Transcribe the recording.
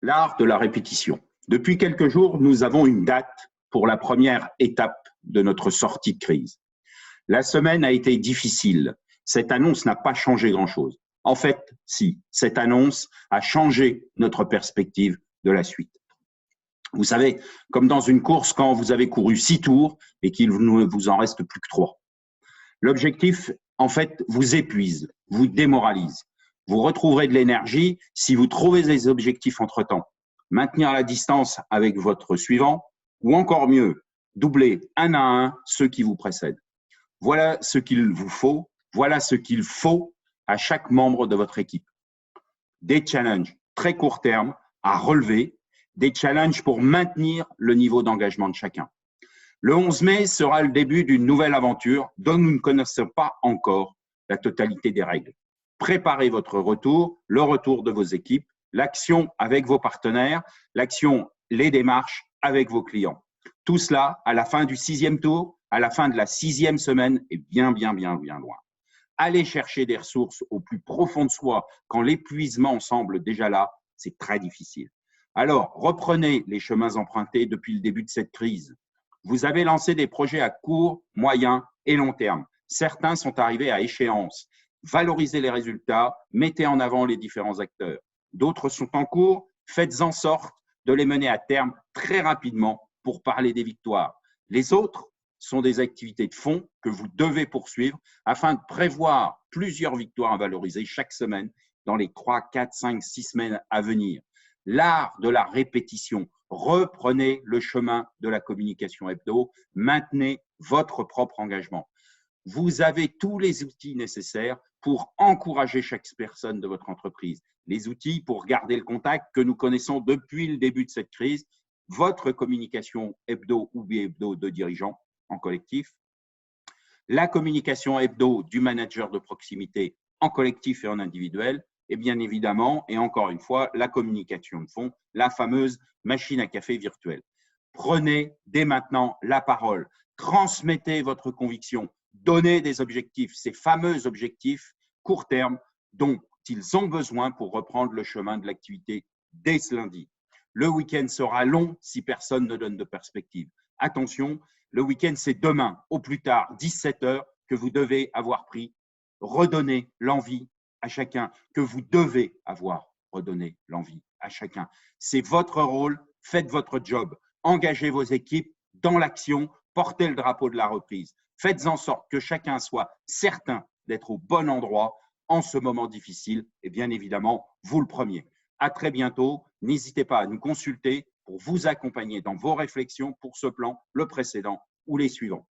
L'art de la répétition. Depuis quelques jours, nous avons une date pour la première étape de notre sortie de crise. La semaine a été difficile. Cette annonce n'a pas changé grand-chose. En fait, si, cette annonce a changé notre perspective de la suite. Vous savez, comme dans une course, quand vous avez couru 6 tours et qu'il ne vous en reste plus que 3. L'objectif, en fait, vous épuise, vous démoralise. Vous retrouverez de l'énergie si vous trouvez des objectifs entre-temps. Maintenir la distance avec votre suivant, ou encore mieux, doubler un à un ceux qui vous précèdent. Voilà ce qu'il vous faut, voilà ce qu'il faut à chaque membre de votre équipe. Des challenges très court terme à relever, des challenges pour maintenir le niveau d'engagement de chacun. Le 11 mai sera le début d'une nouvelle aventure dont nous ne connaissons pas encore la totalité des règles. Préparez votre retour, le retour de vos équipes, l'action avec vos partenaires, l'action, les démarches avec vos clients. Tout cela à la fin du 6e tour, à la fin de la 6e semaine et bien loin. Aller chercher des ressources au plus profond de soi quand l'épuisement semble déjà là, c'est très difficile. Alors, reprenez les chemins empruntés depuis le début de cette crise. Vous avez lancé des projets à court, moyen et long terme. Certains sont arrivés à échéance. Valorisez les résultats, mettez en avant les différents acteurs. D'autres sont en cours, faites en sorte de les mener à terme très rapidement pour parler des victoires. Les autres sont des activités de fond que vous devez poursuivre afin de prévoir plusieurs victoires à valoriser chaque semaine dans les 3, 4, 5, 6 semaines à venir. L'art de la répétition. Reprenez le chemin de la communication hebdo. Maintenez votre propre engagement. Vous avez tous les outils nécessaires pour encourager chaque personne de votre entreprise. Les outils pour garder le contact que nous connaissons depuis le début de cette crise, votre communication hebdo ou bi-hebdo de dirigeants en collectif, la communication hebdo du manager de proximité en collectif et en individuel, et bien évidemment, et encore une fois, la communication de fond, la fameuse machine à café virtuelle. Prenez dès maintenant la parole, transmettez votre conviction, donnez des objectifs, ces fameux objectifs court terme dont ils ont besoin pour reprendre le chemin de l'activité dès ce lundi. Le week-end sera long si personne ne donne de perspective. Attention, le week-end, c'est demain, au plus tard, 17 h, que vous devez avoir pris. Redonnez l'envie à chacun, que vous devez avoir redonné l'envie à chacun. C'est votre rôle, faites votre job, engagez vos équipes dans l'action, portez le drapeau de la reprise. Faites en sorte que chacun soit certain d'être au bon endroit en ce moment difficile et bien évidemment, vous le premier. À très bientôt. N'hésitez pas à nous consulter pour vous accompagner dans vos réflexions pour ce plan, le précédent ou les suivants.